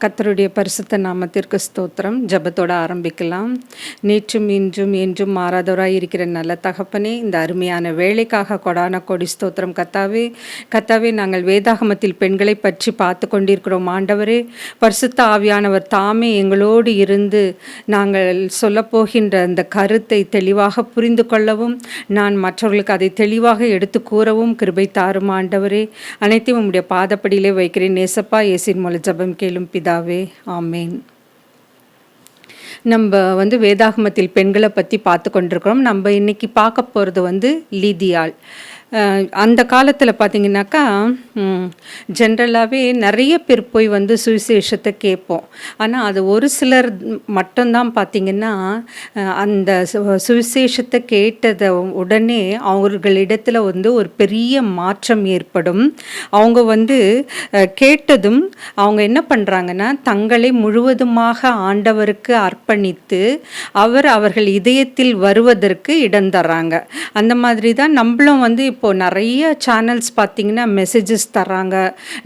கர்த்தருடைய பரிசுத்த நாமத்திற்கு ஸ்தோத்திரம். ஜெபத்தோட ஆரம்பிக்கலாம். நேற்றும் இன்றும் என்றும் மாறாதவராய் இருக்கிற நல்ல தகப்பனே, இந்த அருமையான வேலைக்காக கொடான கொடி ஸ்தோத்திரம். கர்த்தாவே, நாங்கள் வேதாகமத்தில் பெண்களை பற்றி பார்த்து கொண்டிருக்கிறோம். ஆண்டவரே, பரிசுத்த ஆவியானவர் தாமே எங்களோடு இருந்து நாங்கள் சொல்லப்போகின்ற அந்த கருத்தை தெளிவாக புரிந்து கொள்ளவும், நான் மற்றவர்களுக்கு அதை தெளிவாக எடுத்து கூறவும் கிருபை தாரும். ஆண்டவரே, அனைத்தையும் உம்முடைய பாதப்படியிலே வைக்கிறேன். நேசப்பா, இயேசுவின் மூலம் ஜெபம் கேளும் பிதாவே, ஆமேன். நம்ம வேதாகமத்தில் பெண்களை பற்றி பார்த்து கொண்டிருக்கிறோம். நம்ம இன்னைக்கு பார்க்க போகிறது லீதியாள். அந்த காலத்தில் பார்த்திங்கனாக்கா ஜென்ரலாகவே நிறைய பேர் போய் சுவிசேஷத்தை கேட்போம். ஆனால் அது ஒரு சிலர் மட்டும்தான் பார்த்திங்கன்னா அந்த சுவிசேஷத்தை கேட்டதை உடனே அவர்களிடத்தில் ஒரு பெரிய மாற்றம் ஏற்படும். அவங்க கேட்டதும் அவங்க என்ன பண்ணுறாங்கன்னா, தங்களை முழுவதுமாக ஆண்டவருக்கு அர்ப்பணித்து அவர்கள் இதயத்தில் வருவதற்கு இடம் தர்றாங்க. அந்த மாதிரி தான் நம்மளும் இப்போது நிறைய சேனல்ஸ் பார்த்திங்கன்னா மெசேஜஸ் தர்றாங்க.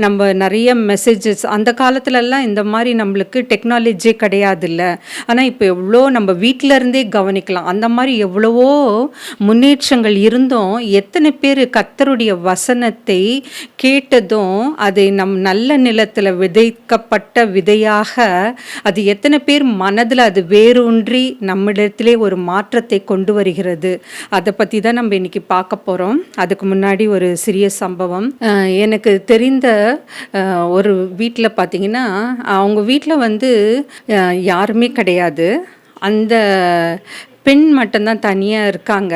நம்ம நிறைய மெசேஜஸ் அந்த காலத்துலலாம் இந்த மாதிரி நம்மளுக்கு டெக்னாலஜியே கிடையாது இல்லை. ஆனால் இப்போ எவ்வளோ நம்ம வீட்டிலருந்தே கவனிக்கலாம். அந்த மாதிரி எவ்வளவோ முன்னேற்றங்கள் இருந்தும் எத்தனை பேர் கர்த்தருடைய வசனத்தை கேட்டதும் அது நல்ல நிலத்தில் விதைக்கப்பட்ட விதையாக அது எத்தனை பேர் மனதில் அது வேரூன்றி நம்மிடத்திலே ஒரு மாற்றத்தை கொண்டு வருகிறது. அதை பற்றி தான் நம்ம இன்னைக்கு பார்க்க போகிறோம். அதுக்கு முன்னாடி ஒரு சிறிய சம்பவம். எனக்கு தெரிந்த ஒரு வீட்டில் பார்த்திங்கன்னா, அவங்க வீட்டில் யாருமே கிடையாது. அந்த பெண் மட்டும்தான் தனியாக இருக்காங்க.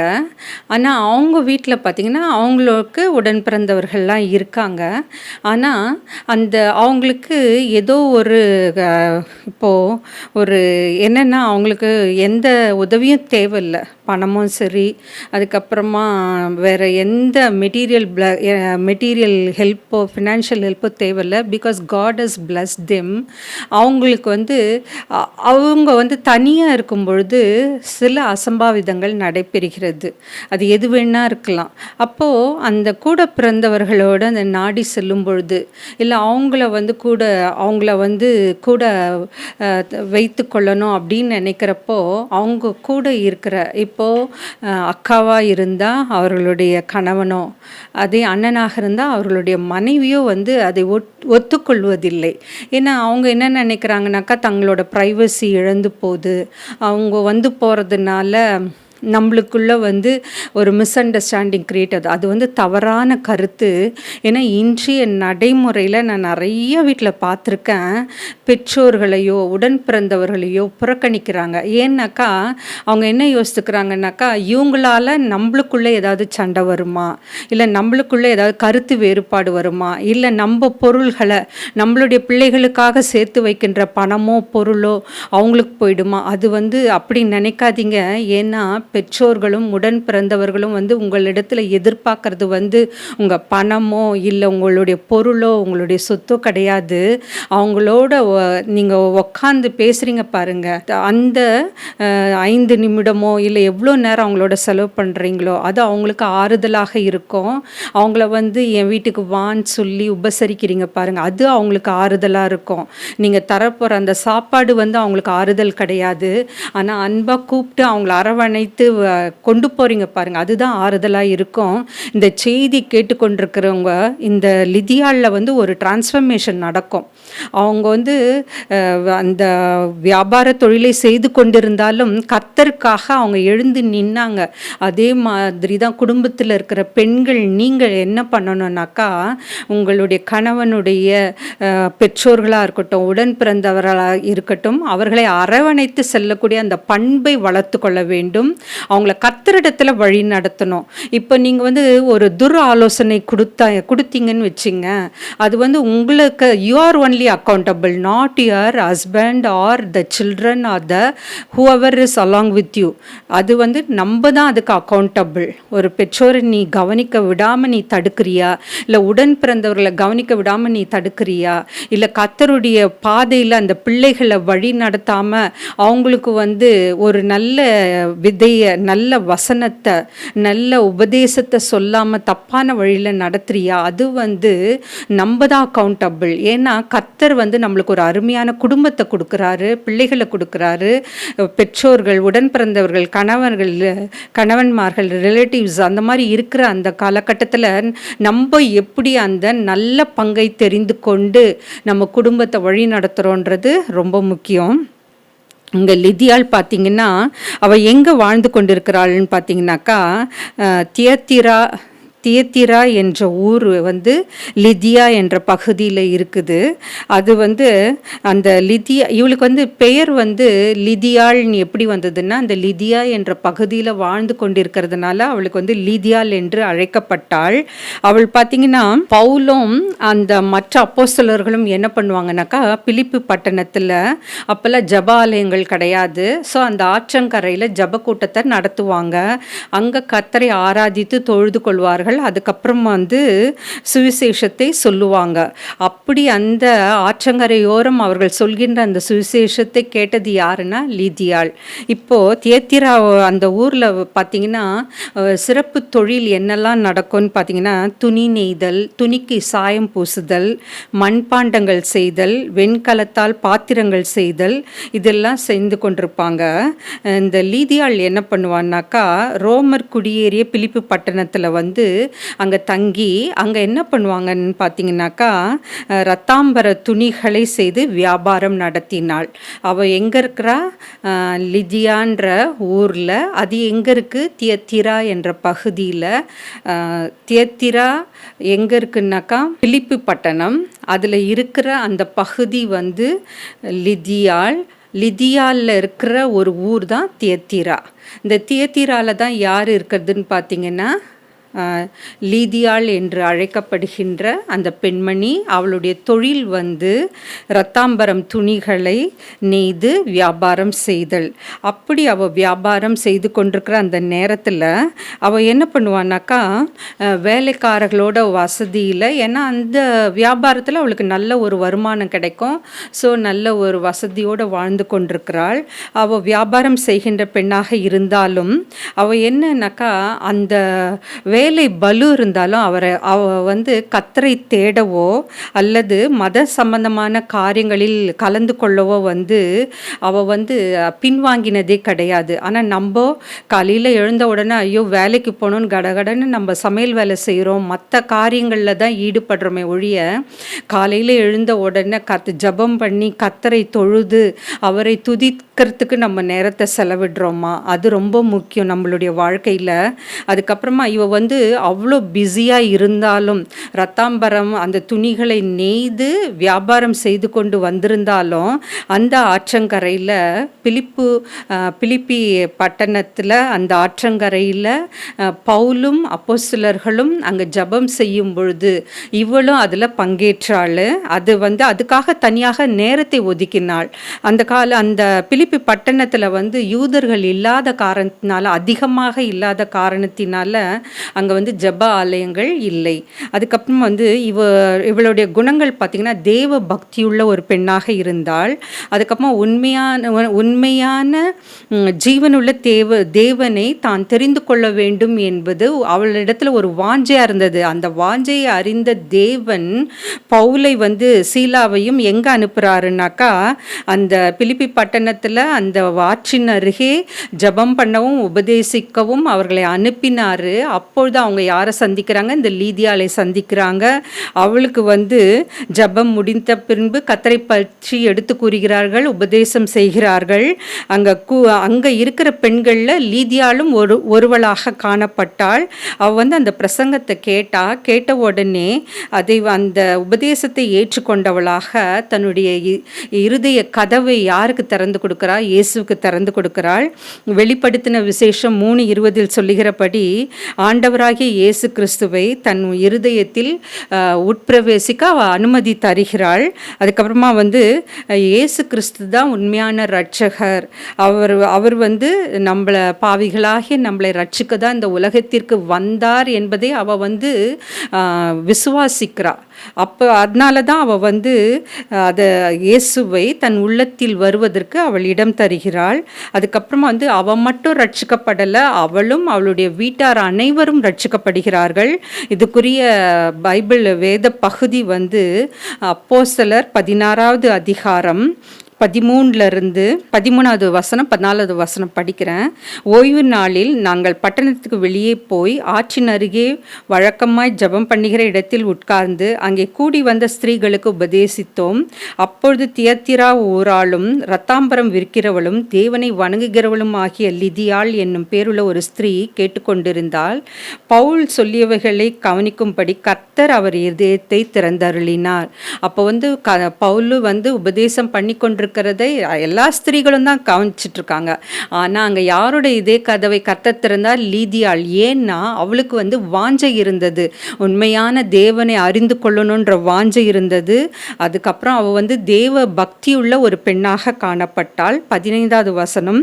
ஆனால் அவங்க வீட்டில் பார்த்திங்கன்னா அவங்களுக்கு உடன் பிறந்தவர்கள்லாம் இருக்காங்க. ஆனால் அவங்களுக்கு ஏதோ இப்போது என்னென்னா அவங்களுக்கு எந்த உதவியும் தேவையில்லை. பணமும் சரி, அதுக்கப்புறமா வேறு எந்த மெட்டீரியல் ஹெல்ப்போ ஃபினான்ஷியல் ஹெல்ப்போ தேவையில்லை. Because God has blessed them. அவங்களுக்கு அவங்க தனியாக இருக்கும் பொழுது சில அசம்பாவிதங்கள் நடைபெறுகிறது. அது எது வேணா இருக்கலாம். அப்போது அந்த கூட பிறந்தவர்களோடு அந்த நாடி செல்லும் பொழுது, இல்லை அவங்கள கூட வைத்து கொள்ளணும் அப்படின்னு நினைக்கிறப்போ, அவங்க கூட இருக்கிற இப்போது அக்காவாக இருந்தால் அவர்களுடைய கணவனோ, அதே அண்ணனாக இருந்தால் அவர்களுடைய மனைவியோ அதை ஒத்துக்கொள்வதில்லை. ஏன்னா அவங்க என்ன நினைக்கிறாங்கனாக்கா, தங்களோட ப்ரைவசி இழந்து போகுது. அவங்க போகிறதுனால நம்மளுக்குள்ள ஒரு மிஸ் அண்டர்ஸ்டாண்டிங் கிரியேட் ஆகுது. அது தவறான கருத்து. ஏன்னா இன்றைய நடைமுறையில் நான் நிறைய வீட்டில் பார்த்துருக்கேன், பெற்றோர்களையோ உடன் பிறந்தவர்களையோ புறக்கணிக்கிறாங்க. ஏன்னாக்கா அவங்க என்ன யோசிச்சுக்கிறாங்கனாக்கா, இவங்களால நம்மளுக்குள்ளே ஏதாவது சண்டை வருமா, இல்லை நம்மளுக்குள்ளே ஏதாவது கருத்து வேறுபாடு வருமா, இல்லை நம்ம பொருள்களை நம்மளுடைய பிள்ளைகளுக்காக சேர்த்து வைக்கின்ற பணமோ பொருளோ அவங்களுக்கு போயிடுமா. அது அப்படி நினைக்காதீங்க. ஏன்னா பெற்றோர்களும் உடன் பிறந்தவர்களும் உங்களிடத்தில் எதிர்பார்க்கறது உங்கள் பணமோ இல்லை உங்களுடைய பொருளோ உங்களுடைய சொத்தோ கிடையாது. அவங்களோட நீங்கள் உக்காந்து பேசுகிறீங்க பாருங்கள், அந்த 5 நிமிடமோ இல்லை எவ்வளோ நேரம் அவங்களோட செலவு பண்ணுறீங்களோ அது அவங்களுக்கு ஆறுதலாக இருக்கும். அவங்கள என் வீட்டுக்கு வான்னு சொல்லி உபசரிக்கிறீங்க பாருங்கள், அது அவங்களுக்கு ஆறுதலாக இருக்கும். நீங்கள் தரப்போகிற அந்த சாப்பாடு அவங்களுக்கு ஆறுதல் கிடையாது. ஆனால் அன்பாக கூப்பிட்டு அவங்கள அரவணைத்து கொண்டு போகிறீங்க பாருங்கள், அதுதான் ஆறுதலாக இருக்கும். இந்த செய்தி கேட்டுக்கொண்டிருக்கிறவங்க, இந்த லிதியாளில் ஒரு டிரான்ஸ்ஃபர்மேஷன் நடக்கும். அவங்க அந்த வியாபார தொழிலை செய்து கொண்டிருந்தாலும் கர்த்தருக்காக அவங்க எழுந்து நின்னாங்க. அதே மாதிரி தான் குடும்பத்தில் இருக்கிற பெண்கள் நீங்கள் என்ன பண்ணணும்னாக்கா, உங்களுடைய கணவனுடைய பெற்றோர்களாக இருக்கட்டும், உடன் பிறந்தவர்களாக இருக்கட்டும், அவர்களை அரவணைத்து செல்லக்கூடிய அந்த பண்பை வளர்த்து கொள்ள வேண்டும். அவங்கள கர்த்தரிடத்தில் வழி நடத்தணும். இப்போ நீங்கள் ஒரு ஆலோசனை கொடுத்தீங்கன்னு வச்சுங்க, அது உங்களுக்கு you are only accountable, not your husband or the children are the whoever is along with you. அது நம்ம தான் அதுக்கு அக்கௌண்டபிள். ஒரு பெற்றோரை நீ கவனிக்க விடாமல் நீ தடுக்கிறியா, இல்லை உடன் பிறந்தவர்களை கவனிக்க விடாமல் நீ தடுக்கிறியா, இல்லை கர்த்தருடைய பாதையில் அந்த பிள்ளைகளை வழி நடத்தாமல் அவங்களுக்கு ஒரு நல்ல விதை நல்ல வசனத்தை நல்ல உபதேசத்தை சொல்லாமல் தப்பான வழியில் நடத்துறியா, அது வந்து நம்ம தான் அக்கௌண்டபிள். ஏன்னா கர்த்தர் வந்து நம்மளுக்கு ஒரு அருமையான குடும்பத்தை கொடுக்குறாரு, பிள்ளைகளை கொடுக்குறாரு, பெற்றோர்கள், உடன் பிறந்தவர்கள், கணவன்மார்கள், ரிலேட்டிவ்ஸ் அந்த மாதிரி இருக்கிற அந்த காலகட்டத்தில் நம்ம எப்படி அந்த நல்ல பங்கை தெரிந்து கொண்டு நம்ம குடும்பத்தை வழி நடத்துகிறோன்றது ரொம்ப முக்கியம். இங்கே லிதியாள் பார்த்திங்கன்னா அவள் எங்கே வாழ்ந்து கொண்டிருக்கிறாள்னு பார்த்தீங்கன்னாக்கா, தியத்திரா என்ற ஊர் வந்து லிதியா என்ற பகுதியில் இருக்குது. அது வந்து அந்த இவளுக்கு வந்து பெயர் வந்து லிதியாள்னு எப்படி வந்ததுன்னா, அந்த லிதியா என்ற பகுதியில் வாழ்ந்து கொண்டிருக்கிறதுனால அவளுக்கு வந்து லிதியாள் என்று அழைக்கப்பட்டாள். அவள் பார்த்திங்கன்னா பவுலும் அந்த மற்ற அப்போஸ்தலர்களும் என்ன பண்ணுவாங்கனாக்கா, பிலிப்பு பட்டணத்தில் அப்போல்லாம் ஜப ஆலயங்கள் கிடையாது. ஸோ அந்த ஆற்றங்கரையில் ஜப கூட்டத்தை நடத்துவாங்க. அங்கே கர்த்தரை ஆராதித்து தொழுது கொள்வார்கள். அதுக்கப்புறம் வந்து சுவிசேஷத்தை சொல்லுவாங்க. அப்படி அந்த ஆற்றங்கரையோரம் அவர்கள் சொல்கின்ற அந்த சுவிசேஷத்தை கேட்டது யாருன்னா லிதியாள். இப்போது தியத்திரா அந்த ஊரில் பார்த்திங்கன்னா சிறப்பு தொழில் என்னெல்லாம் நடக்கும்னு பார்த்திங்கன்னா, துணி நெய்தல், துணிக்கு சாயம் பூசுதல், மண்பாண்டங்கள் செய்தல், வெண்கலத்தால் பாத்திரங்கள் செய்தல், இதெல்லாம் செய்து கொண்டிருப்பாங்க. இந்த லிதியாள் என்ன பண்ணுவான்னாக்கா, ரோமர் குடியேறிய பிலிப்பு பட்டணத்தில் வந்து அங்கே தங்கி அங்கே என்ன பண்ணுவாங்கன்னு பார்த்தீங்கன்னாக்கா, ரத்தாம்பர துணிகளை செய்து வியாபாரம் நடத்தினாள். அவள் எங்கே இருக்கிறா, லிதியான்ற ஊரில். அது எங்கே இருக்குது, தியத்திரா என்ற பகுதியில். தியத்திரா எங்கே இருக்குன்னாக்கா பிலிப்பு பட்டணம், அதில் இருக்கிற அந்த பகுதி வந்து லிதியாலில் இருக்கிற ஒரு ஊர் தான் தியத்திரா. இந்த தியத்திராவில் தான் யார் இருக்கிறதுன்னு பார்த்தீங்கன்னா, லீதியாள் என்று அழைக்கப்படுகின்ற அந்த பெண்மணி. அவளுடைய தொழில் வந்து இரத்தாம்பரம் துணிகளை நெய்து வியாபாரம் செய்தல். அப்படி அவள் வியாபாரம் செய்து கொண்டிருக்கிற அந்த நேரத்தில் அவள் என்ன பண்ணுவான்னாக்கா, வேலைக்காரர்களோட வசதி இல்லை. ஏன்னா அந்த வியாபாரத்தில் அவளுக்கு நல்ல ஒரு வருமானம் கிடைக்கும். ஸோ நல்ல ஒரு வசதியோடு வாழ்ந்து கொண்டிருக்கிறாள். அவள் வியாபாரம் செய்கின்ற பெண்ணாக இருந்தாலும் அவள் என்னன்னாக்கா, அந்த வேலை பலு இருந்தாலும் அவ வந்து கர்த்தரை தேடவோ அல்லது மத சம்பந்தமான காரியங்களில் கலந்து கொள்ளவோ வந்து அவ வந்து பின்வாங்கினதே கிடையாது. ஆனால் நம்ம காலையில் எழுந்த உடனே ஐயோ வேலைக்கு போகணுன்னு கடகடன்னு நம்ம சமையல் வேலை செய்கிறோம், மற்ற காரியங்களில் தான் ஈடுபடுறோமே ஒழிய, காலையில் எழுந்த உடனே ஜபம் பண்ணி கர்த்தரை தொழுது அவரை துதிக்கிறதுக்கு நம்ம நேரத்தை செலவிடுறோமா, அது ரொம்ப முக்கியம் நம்மளுடைய வாழ்க்கையில். அதுக்கப்புறமா இவ வந்து அவ்வளோ பிஸியாக இருந்தாலும், ரத்தாம்பரம் அந்த துணிகளை நெய்து வியாபாரம் செய்து கொண்டு வந்திருந்தாலும், அந்த ஆற்றங்கரையில் பிலிப்பி பட்டணத்தில் அந்த ஆற்றங்கரையில் பவுலும் அப்போஸ்தலர்களும் அங்கே ஜபம் செய்யும் பொழுது இவளும் அதில் பங்கேற்றாள். அது வந்து அதுக்காக தனியாக நேரத்தை ஒதுக்கினாள். அந்த பிலிப்பி பட்டணத்தில் வந்து யூதர்கள் இல்லாத காரணத்தினால, அதிகமாக இல்லாத காரணத்தினால அங்கே வந்து ஜப ஆலயங்கள் இல்லை. அதுக்கப்புறம் வந்து இவளுடைய குணங்கள் பார்த்திங்கன்னா, தேவ பக்தியுள்ள ஒரு பெண்ணாக இருந்தாள். அதுக்கப்புறமா உண்மையான ஜீவனுள்ள தேவனை தான் தெரிந்து கொள்ள வேண்டும் என்பது அவளிடத்தில் ஒரு வாஞ்சையாக இருந்தது. அந்த வாஞ்சையை அறிந்த தேவன் பவுலை வந்து சீலாவையும் எங்கே அனுப்புகிறாருனாக்கா, அந்த பிலிப்பி பட்டணத்தில் அந்த ஆற்றின் அருகே ஜபம் பண்ணவும் உபதேசிக்கவும் அவர்களை அனுப்பினார். அப்பொழுது அவங்க யாரை சந்திக்கிறாங்க, இந்த லீதியாளை சந்திக்கிறாங்க. அவளுக்கு வந்து ஜபம் முடிந்த பின்பு கர்த்தரை பற்றி எடுத்து கூறுகிறார்கள், உபதேசம் செய்கிறார்கள். அங்கே இருக்கிற பெண்களில் லீதியாளும் ஒருவளாக காணப்பட்டாள். அவள் வந்து அந்த பிரசங்கத்தை கேட்ட உடனே அந்த உபதேசத்தை ஏற்றுக்கொண்டவளாக தன்னுடைய இருதய கதவை யாருக்கு திறந்து கொடுக்கிறா, இயேசுவுக்கு திறந்து கொடுக்கிறாள். வெளிப்படுத்தின விசேஷம் 3:20 சொல்லுகிறபடி ஆண்டவராகிய இயேசு கிறிஸ்துவை தன் இருதயத்தில் உட்பிரவேசிக்க அவள் அனுமதி தருகிறாள். அதுக்கப்புறமா வந்து இயேசு கிறிஸ்து தான் உண்மையான இரட்சகர். அவர் வந்து நம்மளை பாவிகளாகிய நம்மளை ரட்சிக்க தான் இந்த உலகத்திற்கு வந்தார் என்பதை அவள் வந்து விசுவாசிக்கிறாள். அதனால தான் அவள் வந்து அதை இயேசுவை தன் உள்ளத்தில் வருவதற்கு அவள் இடம் தருகிறாள். அதுக்கப்புறமா வந்து அவள் மட்டும் ரட்சிக்கப்படலை, அவளும் அவளுடைய வீட்டார் அனைவரும் ரட்சிக்கப்படுகிறார்கள். இதுக்குரிய பைபிள் வேத பகுதி வந்து அப்போஸ்தலர் 16வது அதிகாரம் 13வது வசனம் 14வது வசனம் படிக்கிறேன். ஓய்வு நாளில் நாங்கள் பட்டணத்துக்கு வெளியே போய் ஆற்றின் அருகே வழக்கமாய் ஜெபம் பண்ணுகிற இடத்தில் உட்கார்ந்து அங்கே கூடி வந்த ஸ்திரீகளுக்கு உபதேசித்தோம். அப்பொழுது தியத்திரா ஊராளும் இரத்தாம்பரம் விற்கிறவளும் தேவனை வணங்குகிறவளும் ஆகிய லிதியாள் என்னும் பேருள்ள ஒரு ஸ்திரீ கேட்டுக்கொண்டிருந்தாள். பவுல் சொல்லியவைகளை கவனிக்கும்படி கர்த்தர் அவர் இதயத்தை திறந்தருளினார். அப்போ வந்து பவுல் வந்து உபதேசம் பண்ணி கொண்டிருக்கிறதை எல்லா ஸ்திரீகளும் தான் கவனிச்சிட்டு இருக்காங்க. ஆனால் அங்கே யாரோட இதே கதவை கர்த்தர் திறந்தார்? லீதியாள். ஏன்னா அவளுக்கு வந்து வாஞ்சை இருந்தது, உண்மையான தேவனை அறிந்து கொள்ளணுன்ற வாஞ்சை இருந்தது. அதுக்கப்புறம் அவள் வந்து தேவ பக்தியுள்ள ஒரு பெண்ணாக காணப்பட்டாள். 15வது வசனம்,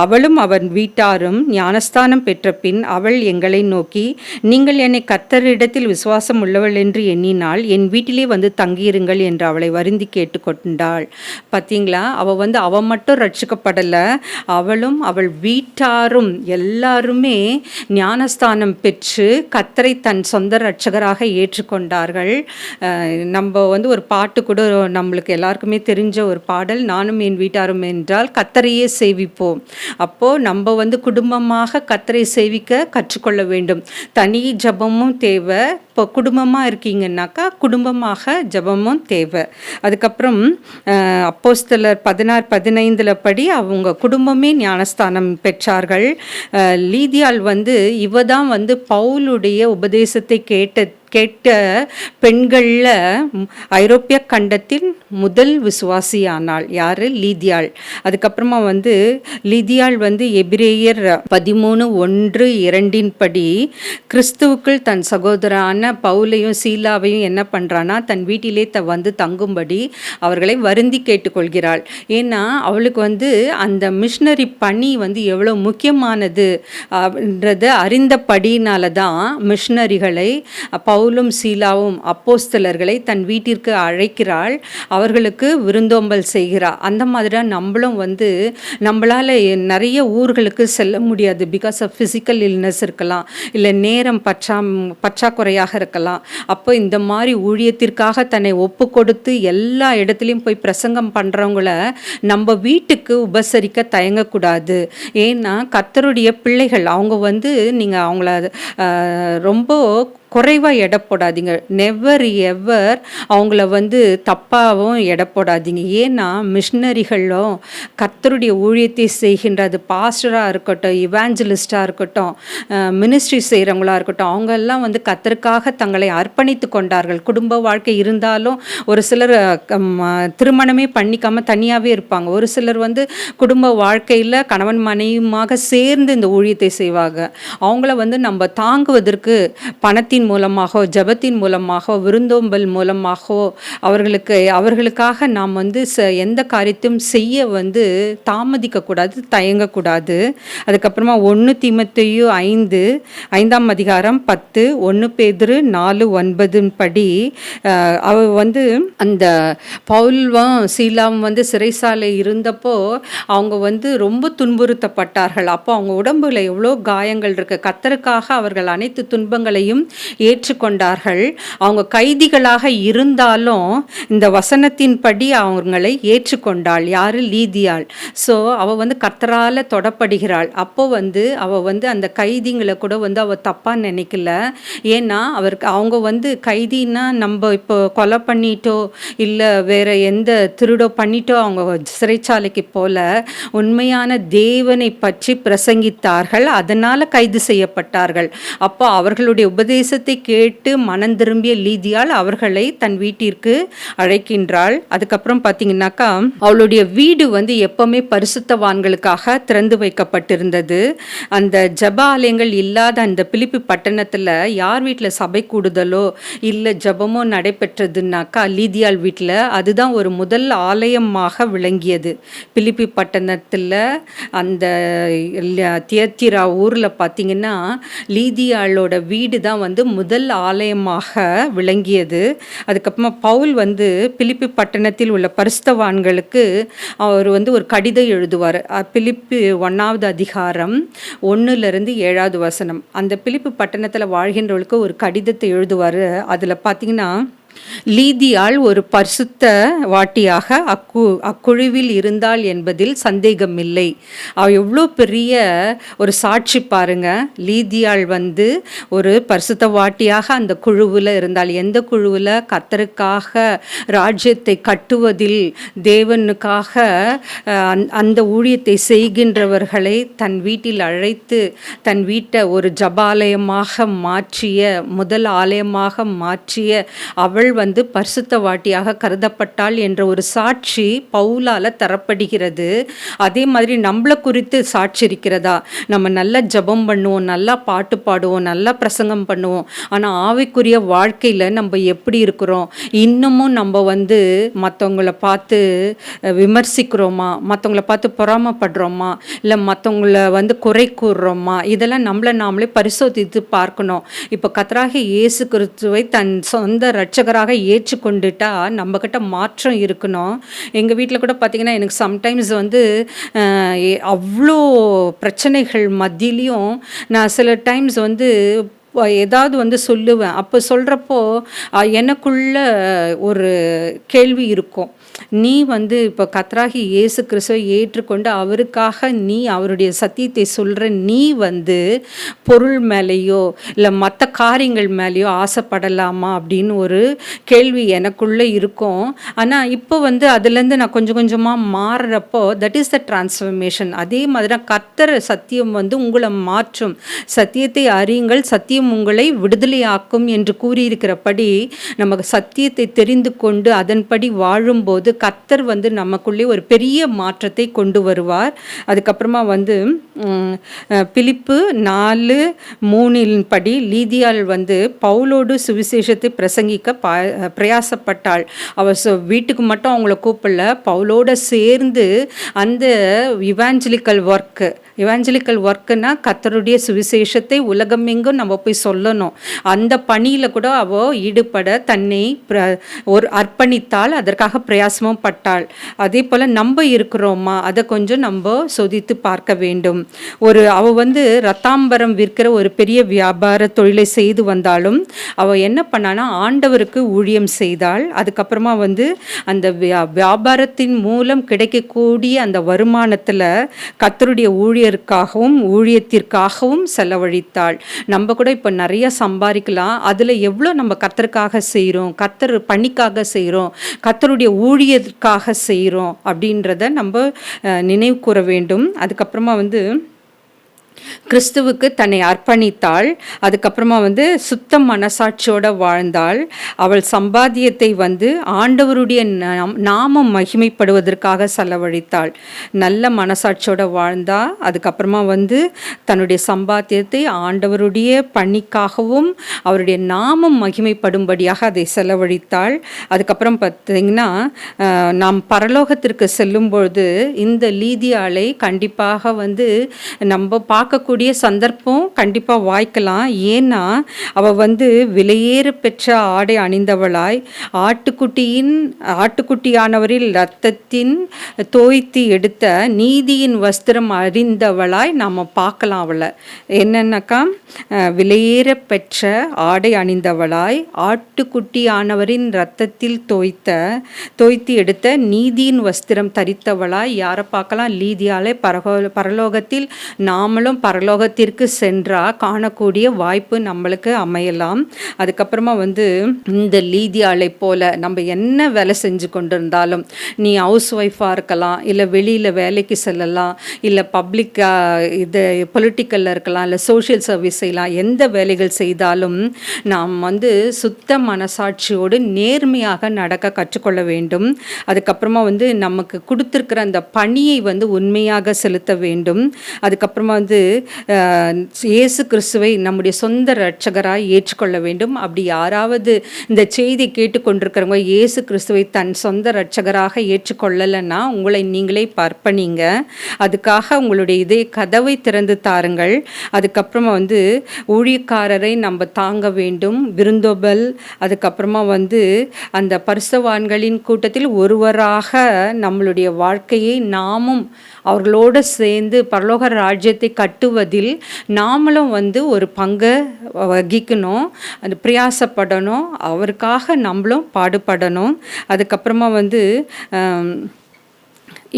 அவளும் அவன் வீட்டாரும் ஞானஸ்தானம் பெற்ற பின் அவள் எங்களை நோக்கி, நீங்கள் என்னை கர்த்தரிடத்தில் விசுவாசம் உள்ளவள் என்று எண்ணினால் என் வீட்டிலே வந்து தங்கியிருங்கள் என்று அவளை வருந்தி கேட்டுக்கொண்டாள். பார்த்தீங்களா, அவள் மட்டும் ரட்சிக்கப்படலை, அவளும் அவள் வீட்டாரும் எல்லாருமே ஞானஸ்தானம் பெற்று கர்த்தரை தன் சொந்த ரட்சகராக ஏற்றுக்கொண்டார்கள். நம்ம வந்து ஒரு பாட்டு கூட நம்மளுக்கு எல்லாருக்குமே தெரிஞ்ச ஒரு பாடல், நானும் என் வீட்டாரும் என்றால் கர்த்தரையே சேவிப்போம். அப்போது நம்ம வந்து குடும்பமாக கர்த்தரை சேவிக்க கற்றுக்கொள்ள வேண்டும். தனி ஜபமும் தேவை, இப்போ குடும்பமாக இருக்கீங்கன்னாக்கா குடும்பமாக ஜபமும் தேவை. அதுக்கப்புறம் அப்போஸ்தலர் 16:15 படி அவங்க குடும்பமே ஞானஸ்தானம் பெற்றார்கள். லீதியாள் வந்து இவ தான் வந்து பவுலுடைய உபதேசத்தை கேட்ட பெண்களில் ஐரோப்பிய கண்டத்தின் முதல் விசுவாசியானாள். யார்? லீதியாள். அதுக்கப்புறமா வந்து லீதியாள் வந்து எபிரேயர் 13:1-2 படி கிறிஸ்துவுக்குள் தன் சகோதரான பவுலையும் சீலாவையும் என்ன பண்ணுறான்னா தன் வீட்டிலே வந்து தங்கும்படி அவர்களை வருந்தி கேட்டுக்கொள்கிறாள். ஏன்னா அவளுக்கு வந்து அந்த மிஷினரி பணி வந்து எவ்வளோ முக்கியமானது அப்படின்றத அறிந்தபடினால தான் மிஷினரிகளை பவுலும் சீலாவும் அப்போஸ்தலர்களை தன் வீட்டிற்கு அழைக்கிறாள், அவர்களுக்கு விருந்தோம்பல் செய்கிறாள். அந்த மாதிரி நம்மளும் வந்து நம்மளால் நிறைய ஊர்களுக்கு செல்ல முடியாது. பிகாஸ் ஆஃப் ஃபிசிக்கல் இல்னஸ் இருக்கலாம், இல்லை நேரம் பற்றாக்குறையாக இருக்கலாம். அப்போ இந்த மாதிரி ஊழியத்திற்காக தன்னை ஒப்பு கொடுத்து எல்லா இடத்துலையும் போய் பிரசங்கம் பண்ணுறவங்கள நம்ம வீட்டுக்கு உபசரிக்க தயங்கக்கூடாது. ஏன்னா கர்த்தருடைய பிள்ளைகள் அவங்க வந்து நீங்கள் அவங்கள ரொம்ப குறைவாக எடை போடாதீங்க. நெவர் எவர் அவங்கள வந்து தப்பாகவும் எடை போடாதீங்க. ஏன்னா மிஷினரிகளும் கர்த்தருடைய ஊழியத்தை செய்கின்ற, அது பாஸ்டராக இருக்கட்டும், இவாஞ்சலிஸ்டாக இருக்கட்டும், மினிஸ்ட்ரி செய்கிறவங்களா இருக்கட்டும், அவங்கெல்லாம் வந்து கர்த்தருக்காக தங்களை அர்ப்பணித்து கொண்டார்கள். குடும்ப வாழ்க்கை இருந்தாலும் ஒரு சிலர் திருமணமே பண்ணிக்காமல் தனியாகவே இருப்பாங்க. ஒரு சிலர் வந்து குடும்ப வாழ்க்கையில் கணவன் மனைவியுமாக சேர்ந்து இந்த ஊழியத்தை செய்வாங்க. அவங்கள வந்து நம்ம தாங்குவதற்கு பணத்தின் மூலமாக, ஜபத்தின் மூலமாக, விருந்தோம்பல் மூலமாக அவர்களுக்காக நாம் வந்து எந்த காரியத்தையும் செய்ய வந்து தாமதிக்கக்கூடாது, தயங்கக்கூடாது. அதுக்கப்புறமா 1 தீமோத்தேயு 5ஆம் அதிகாரம் 10, 1 பேதுரு 4:9 படி அவ வந்து அந்த பவுலும் சீலாவும் வந்து சிறைசாலை இருந்தப்போ அவங்க வந்து ரொம்ப துன்புறுத்தப்பட்டார்கள். அப்போ அவங்க உடம்புல எவ்வளோ காயங்கள் இருக்கு. கர்த்தருக்காக அவர்கள் அனைத்து துன்பங்களையும் ஏற்றுக்கொண்டார்கள். அவங்க கைதிகளாக இருந்தாலும் இந்த வசனத்தின்படி அவங்களை ஏற்றுக்கொண்டாள். யாரு? லீதியாள். ஸோ அவள் வந்து கர்த்தரால் தொடப்படுகிறாள். அப்போ வந்து அவள் வந்து அந்த கைதிங்களை கூட வந்து அவள் தப்பாக நினைக்கல. ஏன்னா அவங்க வந்து கைதின்னா நம்ம இப்போ கொலை பண்ணிட்டோ இல்லை வேற எந்த திருடோ பண்ணிட்டோ அவங்க சிறைச்சாலைக்கு போல உண்மையான தேவனை பற்றி பிரசங்கித்தார்கள், அதனால கைது செய்யப்பட்டார்கள். அப்போ அவர்களுடைய உபதேசத்தை கேட்டு மனம் திரும்பிய லீதியாள் அவர்களை தன் வீட்டிற்கு அழைக்கின்றாள். அதுக்கப்புறம் பார்த்தீங்கன்னாக்கா அவளுடைய வீடு வந்து எப்பவுமே பரிசுத்தவான்களுக்காக திறந்து வைக்கப்பட்டிருந்தது. அந்த ஜப ஆலயங்கள் இல்லாத அந்த பிலிப்பி பட்டணத்தில் யார் வீட்டில் சபை கூடுதலோ இல்லை ஜபமோ நடைபெற்றதுனாக்கா லீதியாள் வீட்டில் அதுதான் ஒரு முதல் ஆலயமாக விளங்கியது. பிலிப்பி பட்டணத்தில் அந்த தியத்திரா ஊரில் பார்த்தீங்கன்னா லீதியாளோட வீடு தான் வந்து வந்து முதல் ஆலயமாக விளங்கியது. அதுக்கப்புறமா பவுல் வந்து பிலிப்பி பட்டணத்தில் உள்ள பரிசுத்தவான்களுக்கு அவர் வந்து ஒரு கடிதம் எழுதுவார். பிலிப்பி 1வது அதிகாரம் 1லிருந்து 7வது வசனம். அந்த பிலிப்பி பட்டணத்தில் வாழ்கின்றவர்களுக்கு ஒரு கடிதத்தை எழுதுவார். அதில் பார்த்தீங்கன்னா, லீதியாள் ஒரு பரிசுத்த வாட்டியாக அக்குழுவில் இருந்தாள் என்பதில் சந்தேகமில்லை. அவள் எவ்வளோ பெரிய ஒரு சாட்சி பாருங்க. லீதியாள் வந்து ஒரு பரிசுத்த வாட்டியாக அந்த குழுவில் இருந்தாள். எந்த குழுவில்? கர்த்தருக்காக ராஜ்யத்தை கட்டுவதில் தேவனுக்காக அந்த ஊழியத்தை செய்கின்றவர்களை தன் வீட்டில் அழைத்து தன் வீட்டை ஒரு ஜபாலயமாக மாற்றிய, முதல் ஆலயமாக மாற்றிய அவள் வந்து பரிசுத்த வாட்டியாக கருதப்பட்டாள் என்ற ஒரு சாட்சி பவுலால தரப்படுகிறது. அதே மாதிரி நம்மளை குறித்து சாட்சி இருக்கிறதா? நம்ம நல்லா ஜெபம் பண்ணுவோம், நல்லா பாட்டு பாடுவோம், நல்லா பிரசங்கம் பண்ணுவோம். ஆனால் ஆவிக்குரிய வாழ்க்கையில் நம்ம எப்படி இருக்கிறோம்? இன்னமும் நம்ம வந்து மற்றவங்கள பார்த்து விமர்சிக்கிறோமா? மற்றவங்கள பார்த்து பொறாமப்படுறோமா? இல்லை மற்றவங்கள வந்து குறை கூறுறோமா? இதெல்லாம் நம்மளை நாமளே பரிசோதித்து பார்க்கணும். இப்போ கர்த்தராகிய இயேசு கிறிஸ்துவை தன் சொந்த இரட்சகராக ஏற்றுக்கொண்டுட்டா நம்மக்கிட்ட மாற்றம் இருக்கணும். எங்கள் வீட்டில் கூட பார்த்திங்கன்னா, எனக்கு சம்டைம்ஸ் வந்து அவ்வளோ பிரச்சனைகள் மத்தியிலையும் நான் சில டைம்ஸ் வந்து ஏதாவது வந்து சொல்லுவேன். அப்போ சொல்கிறப்போ எனக்குள்ள ஒரு கேள்வி இருக்கும். நீ வந்து இப்போ கர்த்தராகிய இயேசு கிறிஸ்துவை ஏற்றுக்கொண்டு அவருக்காக நீ அவருடைய சத்தியத்தை சொல்கிற நீ வந்து பொருள் மேலேயோ இல்லை மற்ற காரியங்கள் மேலேயோ ஆசைப்படலாமா அப்படின்னு ஒரு கேள்வி எனக்குள்ளே இருக்கும். ஆனால் இப்போ வந்து அதுலேருந்து நான் கொஞ்சம் கொஞ்சமாக மாறுறப்போ தட் இஸ் த டிரான்ஸ்ஃபர்மேஷன். அதே மாதிரி தான் கர்த்தர் சத்தியம் வந்து உங்களை மாற்றும். சத்தியத்தை அறியுங்கள், சத்தியம் உங்களை விடுதலையாக்கும் என்று கூறியிருக்கிறபடி நமக்கு சத்தியத்தை தெரிந்து கொண்டு அதன்படி வாழும்போது கர்த்தர் வந்து நமக்குள்ளே ஒரு பெரிய மாற்றத்தை கொண்டு வருவார். அதுக்கப்புறமா வந்து பிலிப்பு 4:3 படி லீதியாள் வந்து பவுலோடு சுவிசேஷத்தை பிரசங்கிக்க பிரயாசப்பட்டாள். அவள் வீட்டுக்கு மட்டும் அவங்கள கூப்பிடல, பவுலோடு சேர்ந்து அந்த இவாஞ்சலிக்கல் ஒர்க்குன்னா கர்த்தருடைய சுவிசேஷத்தை உலகமெங்கும் நம்ம போய் சொல்லணும். அந்த பணியில் கூட அவள் ஈடுபட தன்னை ஒரு அர்ப்பணித்தாள், அதற்காக பிரயாசமும் பட்டாள். அதே போல் நம்ம இருக்கிறோமா அதை கொஞ்சம் நம்ம சோதித்து பார்க்க வேண்டும். அவள் வந்து ரத்தாம்பரம் விற்கிற ஒரு பெரிய வியாபார தொழிலை செய்து வந்தாலும் அவள் என்ன பண்ணானா ஆண்டவருக்கு ஊழியம் செய்தாள். அதுக்கப்புறமா வந்து அந்த வியாபாரத்தின் மூலம் கிடைக்கக்கூடிய அந்த வருமானத்தில் கர்த்தருடைய ஊழியத்திற்காகவும் செலவழித்தாள். நம்ம கூட இப்போ நிறைய சம்பாதிக்கலாம். அதில் எவ்வளோ நம்ம கர்த்தருக்காக செய்கிறோம், கர்த்தர் பணிக்காக செய்கிறோம், கர்த்தருடைய ஊழியத்துக்காக செய்கிறோம் அப்படின்றத நம்ம நினைவு கூற வேண்டும். அதுக்கப்புறமா வந்து கிறிஸ்துவுக்கு தன்னை அர்ப்பணித்தாள். அதுக்கப்புறமா வந்து சுத்த மனசாட்சியோடு வாழ்ந்தாள். அவள் சம்பாத்தியத்தை வந்து ஆண்டவருடைய நாமம் மகிமைப்படுவதற்காக செலவழித்தாள். நல்ல மனசாட்சியோடு வாழ்ந்தா. அதுக்கப்புறமா வந்து தன்னுடைய சம்பாத்தியத்தை ஆண்டவருடைய பணிக்காகவும் அவருடைய நாமம் மகிமைப்படும்படியாக அதை செலவழித்தாள். அதுக்கப்புறம் பார்த்திங்கன்னா, நாம் பரலோகத்திற்கு செல்லும்பொழுது இந்த லீதியாளை கண்டிப்பாக வந்து நம்ம பார்க்கக்கூடிய சந்தர்ப்பம் கண்டிப்பாக வாய்க்கலாம். ஏன்னா அவள் வந்து விலையேற பெற்ற ஆடை அணிந்தவளாய் ஆட்டுக்குட்டியானவரில் இரத்தத்தின் தோய்த்து எடுத்த நீதியின் வஸ்திரம் அறிந்தவளாய் நாம் பார்க்கலாம். அவளை என்னன்னாக்கா விலையேற பெற்ற ஆடை அணிந்தவளாய் ஆட்டுக்குட்டியானவரின் இரத்தத்தில் தோய்த்து எடுத்த நீதியின் வஸ்திரம் தரித்தவளாய் யாரை பார்க்கலாம்? லீதியாளை பரலோகத்தில் நாமளும் பரலோகத்திற்கு சென்றால் காணக்கூடிய வாய்ப்பு நம்மளுக்கு அமையலாம். அதுக்கப்புறமா வந்து இந்த லீதியாளை போல நம்ம என்ன வேலை செஞ்சு கொண்டு இருந்தாலும், நீ ஹவுஸ் ஒய்ஃபாக இருக்கலாம், இல்லை வெளியில் வேலைக்கு செல்லலாம், இல்லை பொலிட்டிக்கலில் இருக்கலாம், இல்லை சோஷியல் சர்வீஸ் செய்யலாம். எந்த வேலைகள் செய்தாலும் நாம் வந்து சுத்த மனசாட்சியோடு நேர்மையாக நடக்க கற்றுக்கொள்ள வேண்டும். அதுக்கப்புறமா வந்து நமக்கு கொடுத்துருக்கிற அந்த பணியை வந்து உண்மையாக செலுத்த வேண்டும். அதுக்கப்புறமா வந்து அஹ், இயேசு கிறிஸ்துவை நம்முடைய சொந்த இரட்சகராய் ஏற்றுக்கொள்ள வேண்டும். அப்படி யாராவது இந்த செய்தி கேட்டுக்கொண்டிருக்கிறவங்க இயேசு கிறிஸ்துவை தன் சொந்த இரட்சகராக ஏற்றுக்கொள்ளலைன்னா உங்களை நீங்களே பார்ப்பனீங்க. அதுக்காக உங்களுடைய இதே கதவை திறந்து தாருங்கள். அதுக்கப்புறமா ஊழியக்காரரை நம்ம தாங்க வேண்டும். விருந்தோபல், அதுக்கப்புறமா அந்த பரிசுத்தவான்களின் கூட்டத்தில் ஒருவராக நம்மளுடைய வாழ்க்கையை நாமும் அவர்களோடு சேர்ந்து பரலோக ராஜ்யத்தை கட்டுவதில் நாமளும் ஒரு பங்கை வகிக்கணும். அது பிரயாசப்படணும். அவருக்காக நம்மளும் பாடுபடணும். அதுக்கப்புறமா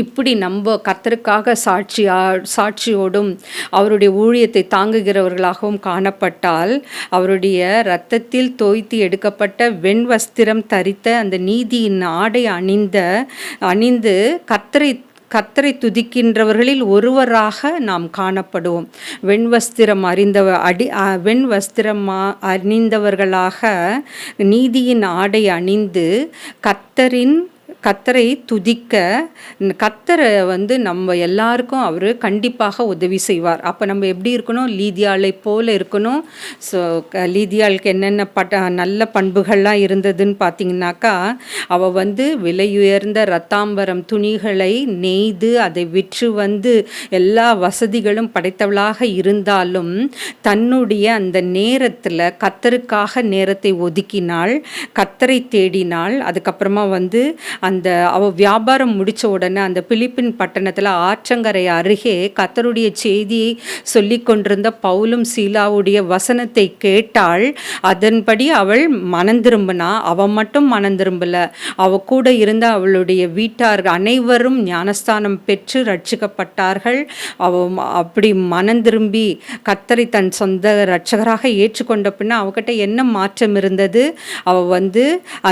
இப்படி நம்ம கர்த்தருக்காக சாட்சியோடும் அவருடைய ஊழியத்தை தாங்குகிறவர்களாகவும் காணப்பட்டால் அவருடைய இரத்தத்தில் தோய்த்து எடுக்கப்பட்ட வெண்வஸ்திரம் தரித்த அந்த நீதியின் ஆடை அணிந்து கர்த்தரை துதிக்கின்றவர்களில் ஒருவராக நாம் காணப்படுவோம். வெண்வஸ்திரம் அணிந்தவர்களாக நீதியின் ஆடை அணிந்து கர்த்தரை துதிக்க கர்த்தரை நம்ம எல்லாருக்கும் அவர் கண்டிப்பாக உதவி செய்வார். அப்போ நம்ம எப்படி இருக்கணும்? லீதியாளை போல் இருக்கணும். ஸோ லீதியாளுக்கு என்னென்ன நல்ல பண்புகள்லாம் இருந்ததுன்னு பார்த்தீங்கன்னாக்கா, அவள் விலையுயர்ந்த ரத்தாம்பரம் துணிகளை நெய்து அதை விற்று எல்லா வசதிகளும் படைத்தவளாக இருந்தாலும் தன்னுடைய அந்த நேரத்தில் கர்த்தருக்காக நேரத்தை ஒதுக்கினாள், கர்த்தரை தேடினாள். அதுக்கப்புறமா அவள் வியாபாரம் முடித்த உடனே அந்த பிலிப்பின் பட்டணத்தில் ஆற்றங்கரை அருகே கர்த்தருடைய செய்தியை சொல்லி கொண்டிருந்த பவுலும் சீலாவுடைய வசனத்தை கேட்டாள். அதன்படி அவள் மனந்திரும்பினா. அவள் மட்டும் மனந்திரும்பல, அவள் கூட இருந்த அவளுடைய வீட்டார் அனைவரும் ஞானஸ்தானம் பெற்று ரட்சிக்கப்பட்டார்கள். அப்படி மனந்திரும்பி கர்த்தரை தன் சொந்த இரட்சகராக ஏற்றுக்கொண்ட பின்னா அவகிட்ட என்ன மாற்றம் இருந்தது? அவள்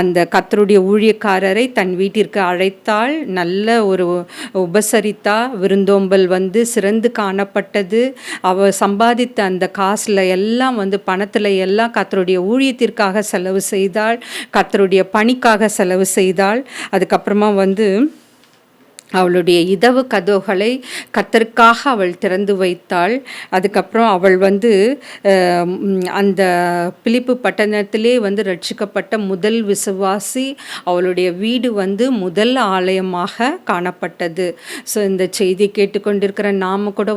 அந்த கர்த்தருடைய ஊழியக்காரரை தன் வீட்டிற்கு அழைத்தாள், நல்ல ஒரு உபசரித்தா. விருந்தோம்பல் சிறந்து காணப்பட்டது. அவள் சம்பாதித்த அந்த காசில் எல்லாம் பணத்தில் எல்லாம் கர்த்தருடைய ஊழியத்திற்காக செலவு செய்தாள், கர்த்தருடைய பணிக்காக செலவு செய்தாள். அதுக்கப்புறமா அவளுடைய இதவு கதவுகளை கர்த்தருக்காக அவள் திறந்து வைத்தாள். அதுக்கப்புறம் அவள் அந்த பிலிப்பு பட்டணத்திலே ரட்சிக்கப்பட்ட முதல் விசுவாசி. அவளுடைய வீடு முதல் ஆலயமாக காணப்பட்டது. ஸோ இந்த செய்தி கேட்டுக்கொண்டிருக்கிற நாம் கூட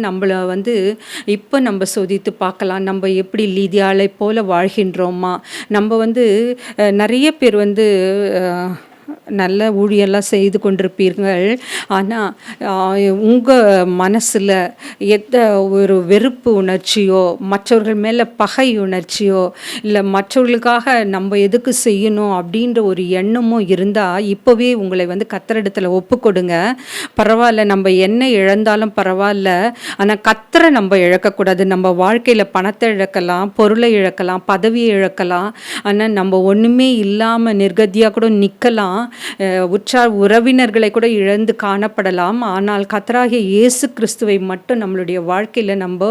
நம்மளை இப்போ நம்ம சோதித்து பார்க்கலாம். நம்ம எப்படி லீதியாளை போல வாழ்கின்றோமா? நம்ம நிறைய பேர் நல்ல ஊழியெல்லாம் செய்து கொண்டிருப்பீர்கள். ஆனால் உங்கள் மனசில் ஒரு வெறுப்பு உணர்ச்சியோ, மற்றவர்கள் மேலே பகை உணர்ச்சியோ, இல்லை மற்றவர்களுக்காக நம்ம எதுக்கு செய்யணும் அப்படின்ற ஒரு எண்ணமோ இருந்தால் இப்போவே உங்களை கர்த்தரிடத்தில் ஒப்பு கொடுங்க. பரவாயில்ல, நம்ம என்ன இழந்தாலும் பரவாயில்ல, ஆனால் கர்த்தரை நம்ம இழக்கக்கூடாது. நம்ம வாழ்க்கையில் பணத்தை இழக்கலாம், பொருளை இழக்கலாம், பதவியை இழக்கலாம், ஆனால் நம்ம ஒன்றுமே இல்லாமல் நிர்கதியாக கூட நிற்கலாம். உறவினர்களை கூட இழந்து காணப்படலாம். ஆனால் கர்த்தராகிய இயேசு கிறிஸ்துவை மட்டும் நம்மளுடைய வாழ்க்கையில் நம்ம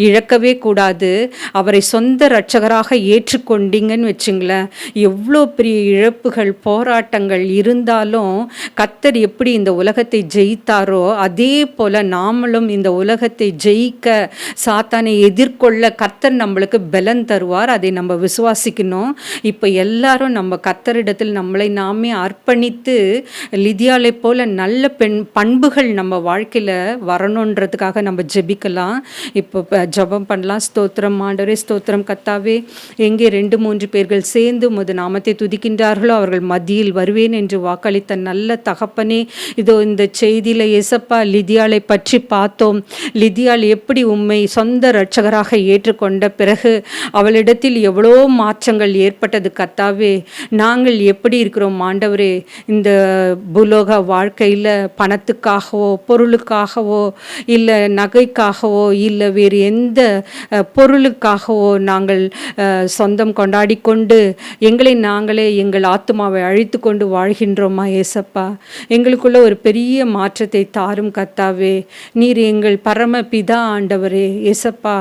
இழக்கவே கூடாது. அவரை சொந்த இரட்சகராக ஏற்றுக்கொண்டீங்கன்னு வச்சுங்களேன், எவ்வளோ பெரிய இழப்புகள் போராட்டங்கள் இருந்தாலும் கர்த்தர் எப்படி இந்த உலகத்தை ஜெயித்தாரோ அதே போல் நாமளும் இந்த உலகத்தை ஜெயிக்க, சாத்தானை எதிர்கொள்ள கர்த்தர் நம்மளுக்கு பலன் தருவார். அதை நம்ம விசுவாசிக்கணும். இப்போ எல்லாரும் நம்ம கர்த்தரிடத்தில் நம்மளை நாமே அர்ப்பணித்து லிதியாளை போல நல்ல பண்புகள் நம்ம வாழ்க்கையில் வரணுன்றதுக்காக நம்ம ஜெபிக்கலாம். இப்போ ஜெபம் பண்ணலாம். ஸ்தோத்திரம் ஆண்டவரே, ஸ்தோத்திரம் கர்த்தாவே. எங்கே 2-3 பேர்கள் சேர்ந்து உமது நாமத்தை துதிக்கின்றார்களோ அவர்கள் மத்தியில் வருவேன் என்று வாக்களித்த நல்ல தகப்பனே, இதோ இந்த செய்தியில் இயேசப்பா லிதியாளை பற்றி பார்த்தோம். லிதியாள் எப்படி உம்மை சொந்த இரட்சகராக ஏற்றுக்கொண்ட பிறகு அவளிடத்தில் எவ்வளோ மாற்றங்கள் ஏற்பட்டது கர்த்தாவே. நாங்கள் எப்படி இருக்கிறோம் ஆண்டவரே? இந்த பூலோக வாழ்க்கையில் பணத்துக்காகவோ, பொருளுக்காகவோ, இல்லை நகைக்காகவோ, இல்லை வேறு எந்த பொருளுக்காகவோ நாங்கள் சொந்தம் கொண்டாடி கொண்டு நாங்களே எங்கள் ஆத்துமாவை அழித்து கொண்டு வாழ்கின்றோமா ஏசப்பா? எங்களுக்குள்ள ஒரு பெரிய மாற்றத்தை தாரும் கர்த்தாவே. நீர் எங்கள் பரம பிதா ஆண்டவரே. ஏசப்பா,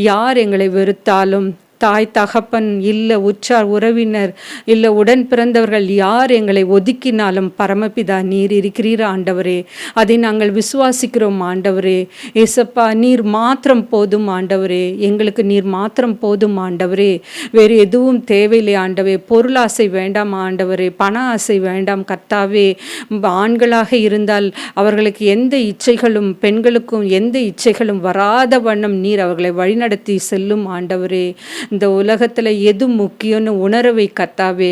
யார் எங்களை வெறுத்தாலும் தாய் தகப்பன் இல்லை, உற்றார் உறவினர் இல்லை, உடன் பிறந்தவர்கள் யார் எங்களை ஒதுக்கினாலும் பரமபிதா நீர் இருக்கிறீர் ஆண்டவரே. அதை நாங்கள் விசுவாசிக்கிறோம் ஆண்டவரே. ஏசப்பா, நீர் மாத்திரம் போதும் ஆண்டவரே, எங்களுக்கு நீர் மாத்திரம் போதும் ஆண்டவரே. வேறு எதுவும் தேவையில்லை ஆண்டவே. பொருளாசை வேண்டாம் ஆண்டவரே, பண ஆசை வேண்டாம் கர்த்தாவே. ஆண்களாக இருந்தால் அவர்களுக்கு எந்த இச்சைகளும், பெண்களுக்கும் எந்த இச்சைகளும் வராத வண்ணம் நீர் அவர்களை வழிநடத்தி செல்லும் ஆண்டவரே. இந்த உலகத்தில் எது முக்கியம்னு உணரவை கர்த்தாவே.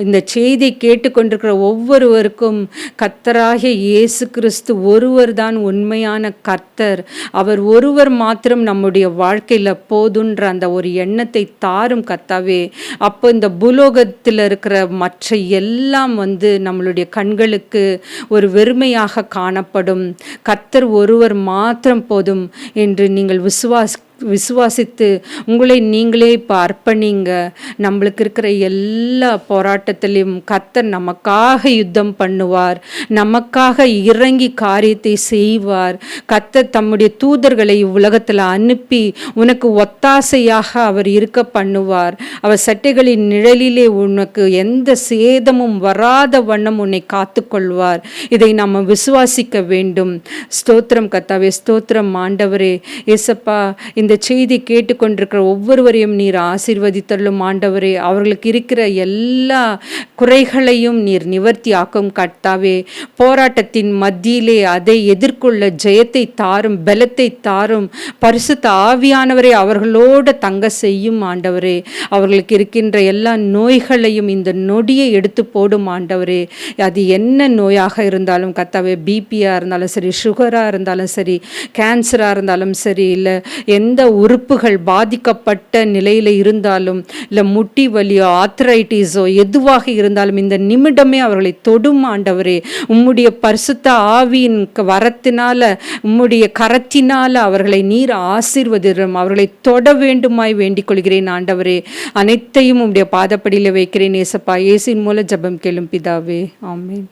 இந்த செய்தியை கேட்டுக்கொண்டிருக்கிற ஒவ்வொருவருக்கும் கர்த்தராகிய இயேசு கிறிஸ்து ஒருவர் தான் உண்மையான கர்த்தர். அவர் ஒருவர் மாத்திரம் நம்முடைய வாழ்க்கையில் போதுன்ற அந்த ஒரு எண்ணத்தை தாரும் கர்த்தாவே. அப்போ இந்த பூலோகத்தில் இருக்கிற மற்ற எல்லாம் நம்மளுடைய கண்களுக்கு ஒரு வெறுமையாக காணப்படும். கர்த்தர் ஒருவர் மாத்திரம் போதும் என்று நீங்கள் விசுவாசித்து உங்களை நீங்களே இப்போ அர்ப்பணிங்க. நம்மளுக்கு இருக்கிற எல்லா போராட்டத்திலையும் கர்த்தர் நமக்காக யுத்தம் பண்ணுவார், நமக்காக இறங்கி காரியத்தை செய்வார். கர்த்தர் தம்முடைய தூதர்களை உலகத்தில் அனுப்பி உனக்கு ஒத்தாசையாக அவர் இருக்க பண்ணுவார். அவர் சட்டைகளின் நிழலிலே உனக்கு எந்த சேதமும் வராத வண்ணம் உன்னை காத்து கொள்வார். இதை நாம் விசுவாசிக்க வேண்டும். ஸ்தோத்திரம் கர்த்தாவே, ஸ்தோத்திரம் ஆண்டவரே. ஏசப்பா, இந்த செய்தி கேட்டுக்கொண்டிருக்கிற ஒவ்வொருவரையும் நீர் ஆசீர்வதித்தருளும் ஆண்டவரே. அவர்களுக்கு இருக்கிற எல்லா குறைகளையும் நீர் நிவர்த்தி ஆக்கும் கர்த்தாவே. போராட்டத்தின் மத்தியிலே அதை எதிர்கொள்ள ஜெயத்தை தாரும், பலத்தை தாரும். பரிசுத்த ஆவியானவரை அவர்களோடு தங்க செய்யும் ஆண்டவரே. அவர்களுக்கு இருக்கின்ற எல்லா நோய்களையும் இந்த நொடியை எடுத்து போடும் ஆண்டவரே. அது என்ன நோயாக இருந்தாலும் கர்த்தாவே, பிபியாக இருந்தாலும் சரி, சுகராக இருந்தாலும் சரி, கேன்சராக இருந்தாலும் சரி, இல்லை எந்த உறுப்புகள் பாதிக்கப்பட்ட நிலையில் இருந்தாலும், இல்லை முட்டி வலியோ ஆர்த்ரைட்டிஸோ எதுவாக இருந்தாலும் இந்த நிமிடமே அவர்களை தொடும் ஆண்டவரே. உம்முடைய பரிசுத்த ஆவியின் வரத்தினால, உம்முடைய கரத்தினால அவர்களை நீர் ஆசீர்வதிரும். அவர்களை தொட வேண்டுமாய் வேண்டிக் கொள்கிறேன் ஆண்டவரே. அனைத்தையும் உம்முடைய பாதப்படியில் வைக்கிறேன் ஏசப்பா. இயேசுவின் மூலம் ஜெபம் கேளும் பிதாவே, ஆமென்.